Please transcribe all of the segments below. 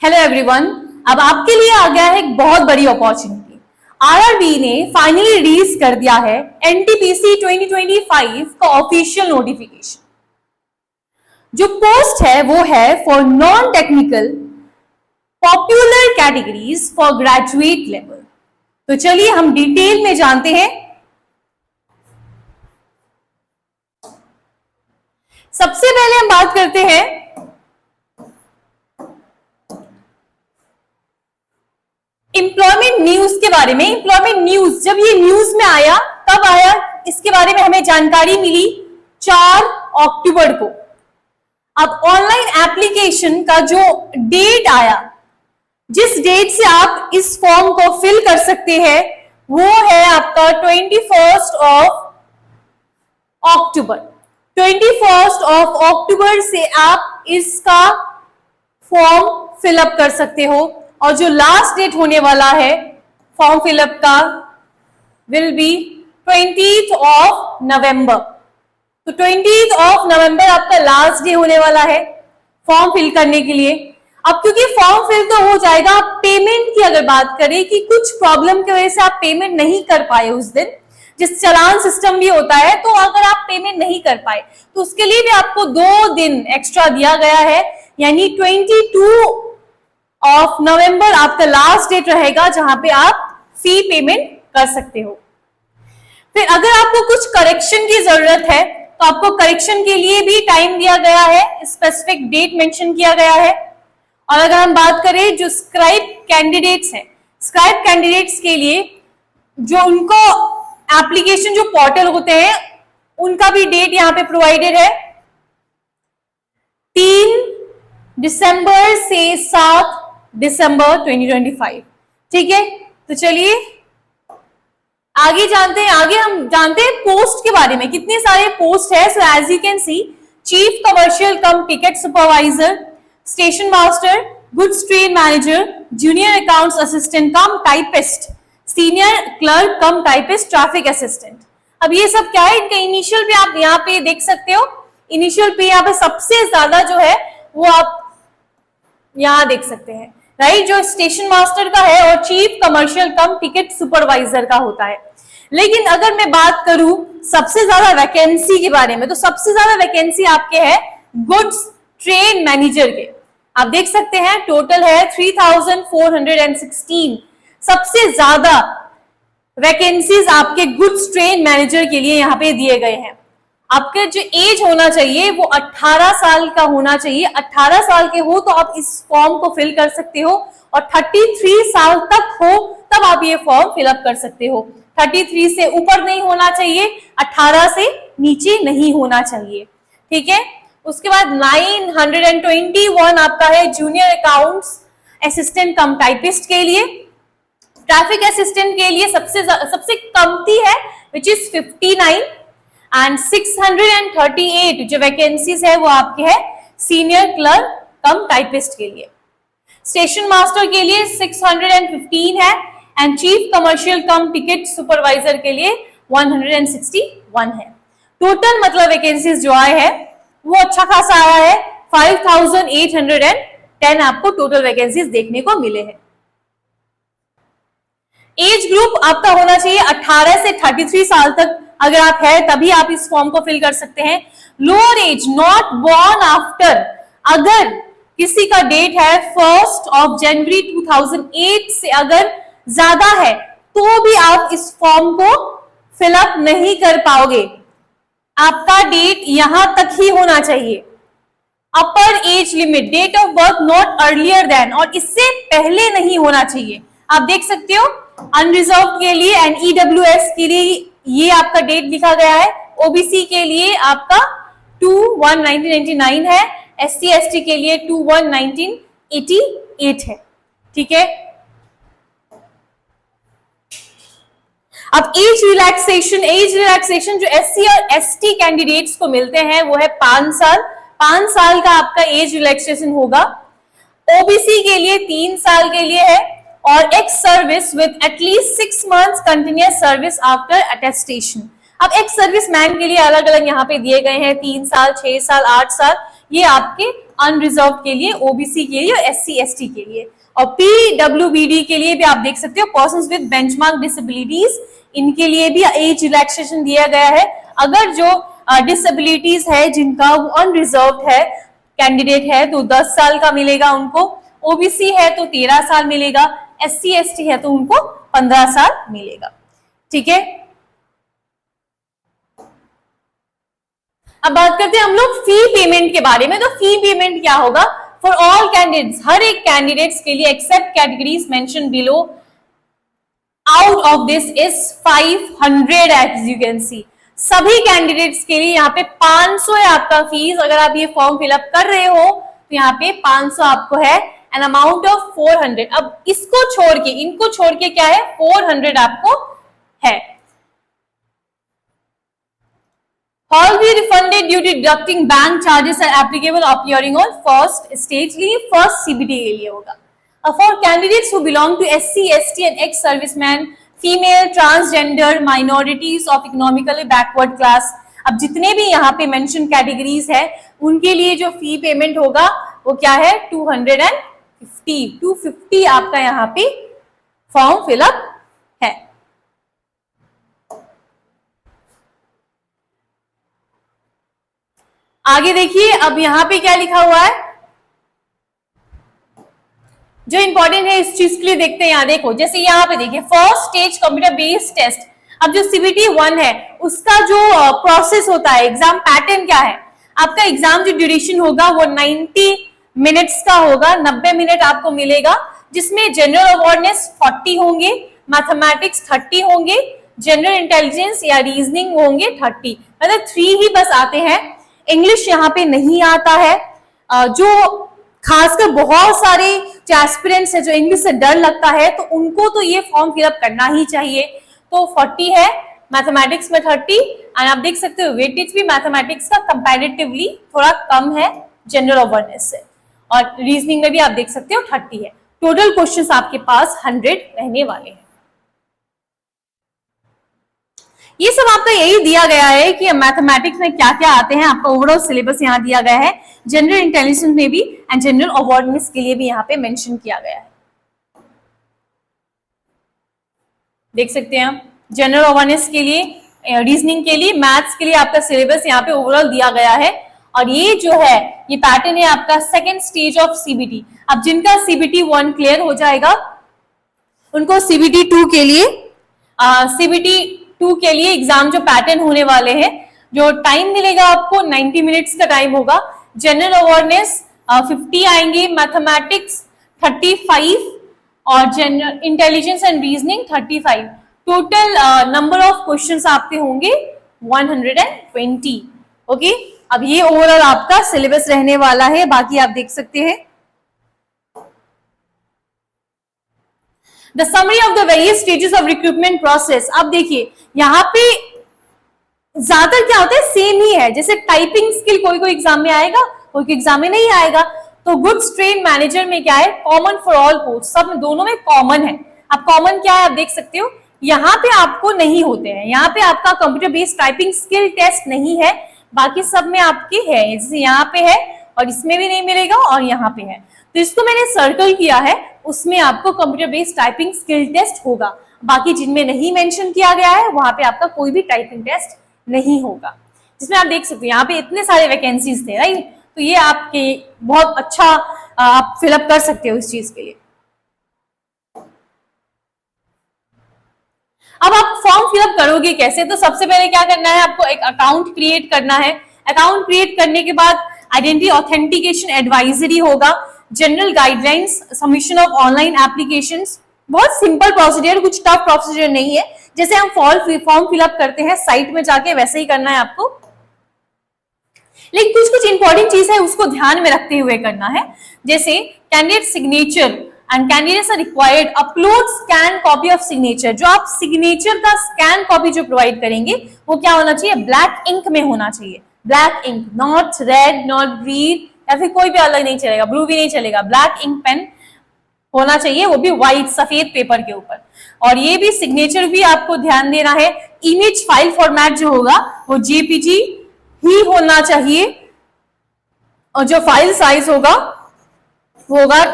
Hello everyone, अब आपके लिए आ गया है एक बहुत बड़ी अपॉर्चुनिटी। आरआरबी ने फाइनली रिलीज कर दिया है एनटीपीसी 2025 का ऑफिशियल नोटिफिकेशन। जो पोस्ट है वो है for non technical popular categories for graduate level. तो चलिए हम डिटेल में जानते हैं। सबसे पहले हम बात करते हैं एम्प्लॉयमेंट न्यूज के बारे में। एम्प्लॉयमेंट न्यूज जब ये न्यूज में आया कब आया, इसके बारे में हमें जानकारी मिली 4 अक्टूबर को। अब ऑनलाइन एप्लीकेशन का जो डेट आया, जिस डेट से आप इस फॉर्म को फिल कर सकते हैं, वो है आपका 21 अक्टूबर। 21 अक्टूबर से आप इसका फॉर्म फिलअप कर सकते हो और जो लास्ट डेट होने वाला है फॉर्म फिलअप का विल बी 20 नवंबर। तो 20 नवंबर आपका लास्ट डे होने वाला है फॉर्म फिल करने के लिए। अब क्योंकि फॉर्म फिल तो हो जाएगा, पेमेंट की अगर बात करें कि कुछ प्रॉब्लम की वजह से आप पेमेंट नहीं कर पाए उस दिन, जिस चालान सिस्टम भी होता है, तो अगर आप पेमेंट नहीं कर पाए तो उसके लिए भी आपको 2 दिन एक्स्ट्रा दिया गया है, यानी 22 नवंबर आपका लास्ट डेट रहेगा जहां पे आप फी पेमेंट कर सकते हो। फिर अगर आपको कुछ करेक्शन की जरूरत है तो आपको करेक्शन के लिए भी टाइम दिया गया है, स्पेसिफिक डेट मेंशन किया गया है। और अगर हम बात करें जो स्क्राइब कैंडिडेट्स हैं, स्क्राइब कैंडिडेट्स के लिए जो उनको एप्लीकेशन जो पोर्टल होते हैं उनका भी डेट यहां पे प्रोवाइडेड है, 3 दिसंबर से 7 दिसंबर 2025। ठीक है, तो चलिए आगे जानते हैं। आगे हम जानते हैं पोस्ट के बारे में, कितने सारे पोस्ट है। So as you can see, chief commercial cum ticket supervisor, station master, goods train manager, junior accounts assistant cum typist, senior clerk cum typist, traffic assistant. अब ये सब क्या है, इनका इनिशियल पे आप यहाँ पे देख सकते हो। इनिशियल पे यहाँ पे सबसे ज्यादा जो है वो आप यहाँ देख सकते हैं, राइट, जो स्टेशन मास्टर का है और chief commercial cum ticket supervisor का होता है। लेकिन अगर मैं बात करूं सबसे ज्यादा वैकेंसी के बारे में, तो सबसे ज्यादा वैकेंसी आपके है गुड्स ट्रेन मैनेजर के। आप देख सकते हैं टोटल है 3416। सबसे ज्यादा वैकेंसीज आपके गुड्स ट्रेन मैनेजर के लिए यहाँ पे दिए गए हैं। आपका जो एज होना चाहिए वो 18 साल का होना चाहिए। 18 साल के हो तो आप इस फॉर्म को फिल कर सकते हो, और 33 साल तक हो तब आप ये फॉर्म फिलअप कर सकते हो। 33 से ऊपर नहीं होना चाहिए, 18 से नीचे नहीं होना चाहिए। ठीक है, उसके बाद 921 आपका है junior accounts assistant cum typist के लिए। ट्रैफिक असिस्टेंट के लिए सबसे कमती है विच इज 59, एंड 638 जो वैकेंसीज है वो आपके है सीनियर क्लर्क कम टाइपिस्ट के लिए। स्टेशन मास्टर के लिए 615 है, and chief commercial cum ticket supervisor के लिए 161 है। टोटल मतलब वैकेंसीज जो आए हैं वो अच्छा खासा आया है, 5810 आपको टोटल वैकेंसीज देखने को मिले हैं। एज ग्रुप आपका होना चाहिए 18 से 33 साल तक, अगर आप है तभी आप इस फॉर्म को फिल कर सकते हैं। Lower age not born after, अगर किसी का डेट है 1 जनवरी 2008 से अगर ज्यादा है तो भी आप इस फॉर्म को फिलअप नहीं कर पाओगे। आपका डेट यहां तक ही होना चाहिए। Upper age limit, date of birth not earlier than, और इससे पहले नहीं होना चाहिए। आप देख सकते हो अनरिजर्व के लिए एंड ईडब्ल्यूएस के लिए ये आपका डेट लिखा गया है। ओबीसी के लिए आपका 2/1/1999 है, एससी एसटी के लिए 2/1/1988 है। ठीक है, अब एज रिलैक्सेशन जो एससी और एसटी कैंडिडेट्स को मिलते हैं वो है 5 साल। 5 साल का आपका एज रिलैक्सेशन होगा। ओबीसी के लिए 3 साल के लिए है, और ex service with at least 6 months continuous service after attestation. अब एक्स सर्विस मैन के लिए अलग अलग यहाँ पे दिए गए हैं, 3 साल, 6 साल, 8 साल, ये आपके अनरिजर्व के लिए, ओबीसी के लिए और एससी एसटी के लिए। और पीडब्ल्यूबीडी के लिए भी आप देख सकते हो पर्सन्स विद बेंचमार्क डिसेबिलिटीज, इनके लिए भी एज रिलैक्सेशन दिया गया है। अगर जो डिसेबिलिटीज है जिनका वो अनरिजर्व है कैंडिडेट है तो 10 साल का मिलेगा उनको, ओबीसी है तो 13 साल मिलेगा, एससी एसटी है तो उनको 15 साल मिलेगा। ठीक है, अब बात करते हैं हम लोग फी पेमेंट के बारे में। तो फी पेमेंट क्या होगा फॉर ऑल कैंडिडेट्स, हर एक कैंडिडेट्स के लिए except categories mention below, out of this is 500 as you can see. सभी कैंडिडेट्स के लिए यहाँ पे 500 है आपका फीस। अगर आप ये फॉर्म फिलअप कर रहे हो तो यहाँ पे 500 आपको है, एन अमाउंट ऑफ 400। अब इसको छोड़ के, इनको छोड़ के क्या है 400 आपको है। All be refunded due to deducting bank charges are applicable appearing on first stage, लिए first CBT के लिए होगा। For candidates who belong to SC, ST and ex-servicemen, female, transgender, minorities of economically backward class, अब जितने भी यहाँ पे mention categories है उनके लिए जो फी पेमेंट होगा वो क्या है 250 आपका यहाँ पे फॉर्म फिलअप है। आगे देखिए, अब यहाँ पे क्या लिखा हुआ है जो इंपॉर्टेंट है इस चीज के लिए देखते हैं। यहाँ देखो, जैसे यहाँ पे देखिए first stage computer based test. अब जो CBT 1 है उसका जो प्रोसेस होता है, एग्जाम पैटर्न क्या है, आपका एग्जाम जो ड्यूरेशन होगा वो 90 मिनट्स का होगा, 90 मिनट आपको मिलेगा, जिसमें जनरल अवेयरनेस 40 होंगे, मैथमेटिक्स 30 होंगे, जनरल इंटेलिजेंस या रीजनिंग होंगे 30, मतलब 3 ही बस आते हैं। इंग्लिश यहाँ पे नहीं आता है। जो खासकर बहुत सारे एस्पिरेंट्स है जो इंग्लिश से डर लगता है तो उनको तो ये फॉर्म फिलअप करना ही चाहिए। तो 40 है, मैथमेटिक्स में 30, एंड आप देख सकते हो वेटेज भी मैथमेटिक्स का कंपैरेटिवली थोड़ा कम है जनरल अवेयरनेस से, और रीजनिंग में भी आप देख सकते हो 30 है। टोटल क्वेश्चंस आपके पास 100 रहने वाले हैं। ये सब आपका यही दिया गया है कि मैथमेटिक्स में क्या क्या आते हैं, आपका ओवरऑल सिलेबस यहाँ दिया गया है, जनरल इंटेलिजेंस में भी एंड जनरल अवेयरनेस के लिए भी यहाँ पे मेंशन किया गया है। देख सकते हैं आप जनरल अवेयरनेस के लिए, रीजनिंग के लिए, मैथ्स के लिए आपका सिलेबस यहाँ पे ओवरऑल दिया गया है। और ये जो है ये पैटर्न है आपका सेकेंड स्टेज ऑफ CBT। अब जिनका CBT 1 क्लियर हो जाएगा उनको CBT 2 के लिए एग्जाम जो पैटर्न होने वाले हैं, जो टाइम मिलेगा आपको 90 मिनट्स का टाइम होगा। जनरल अवेयरनेस 50 आएंगे, मैथमेटिक्स 35 और general intelligence and reasoning 35। Total number of questions आपके होंगे 120। ओके, अब ये ओवरऑल आपका सिलेबस रहने वाला है, बाकी आप देख सकते हैं। The summary of the various stages of recruitment process। अब देखिए यहाँ पे ज्यादा क्या होता है, सेम ही है। जैसे टाइपिंग स्किल कोई एग्जाम में आएगा, कोई एग्जाम में नहीं आएगा। तो गुड्स ट्रेन मैनेजर में क्या है, कॉमन फॉर ऑल पोस्ट, सब दोनों में कॉमन है। अब कॉमन क्या है आप देख सकते हो, यहाँ पे आपको नहीं होते हैं, यहाँ पे आपका computer based typing skill test नहीं है, बाकी सब में आपके है। जैसे यहाँ पे है और इसमें भी नहीं मिलेगा और यहाँ पे है, तो इसको मैंने सर्कल किया है, उसमें आपको computer based typing skill test होगा। बाकी जिनमें नहीं मेंशन किया गया है वहां पे आपका कोई भी टाइपिंग टेस्ट नहीं होगा। जिसमें आप देख सकते हो यहाँ पे इतने सारे वैकेंसीज थे, राइट, तो ये आपके बहुत अच्छा आप फिलअप कर सकते हो इस चीज के लिए। अब आप फॉर्म फिलअप करोगे कैसे, तो सबसे पहले क्या करना है, आपको एक अकाउंट क्रिएट करना है। अकाउंट क्रिएट करने के बाद आइडेंटिटी ऑथेंटिकेशन एडवाइजरी होगा, general guidelines, submission of online applications. बहुत सिंपल प्रोसीजर, कुछ टफ प्रोसीजर नहीं है। जैसे हम फॉर्म फिलअप करते हैं साइट में जाके, वैसे ही करना है आपको, लेकिन कुछ इंपॉर्टेंट चीज है उसको ध्यान में रखते हुए करना है। जैसे candidate signature and candidates are required upload scan copy of signature. जो आप सिग्नेचर का स्कैन कॉपी जो प्रोवाइड करेंगे वो क्या होना चाहिए, ब्लैक इंक में होना चाहिए। Black ink, not red, not green, या फिर कोई भी अलग नहीं चलेगा, ब्लू भी नहीं चलेगा, ब्लैक इंक पेन होना चाहिए, वो भी व्हाइट सफेद पेपर के ऊपर। और ये भी सिग्नेचर भी आपको ध्यान देना है। इमेज फाइल फॉर्मेट जो होगा वो JPG ही होना चाहिए। और जो फाइल साइज होगा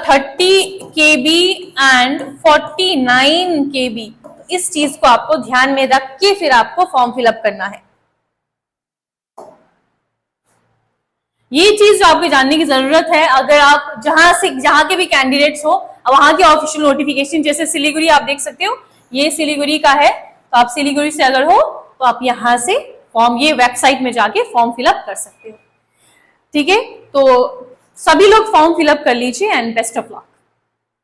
30 KB एंड 49 KB। इस चीज को आपको ध्यान में रख के फिर आपको फॉर्म फिलअप करना है। ये चीज जो आपको जानने की जरूरत है, अगर आप जहां के भी कैंडिडेट्स हो, वहां के ऑफिशियल नोटिफिकेशन, जैसे सिलीगुड़ी आप देख सकते हो, ये सिलीगुड़ी का है, तो आप सिलीगुड़ी से अगर हो तो आप यहां से फॉर्म, ये वेबसाइट में जाके फॉर्म फिलअप कर सकते हो। ठीक है, तो सभी लोग फॉर्म फिलअप कर लीजिए एंड बेस्ट ऑफ लक।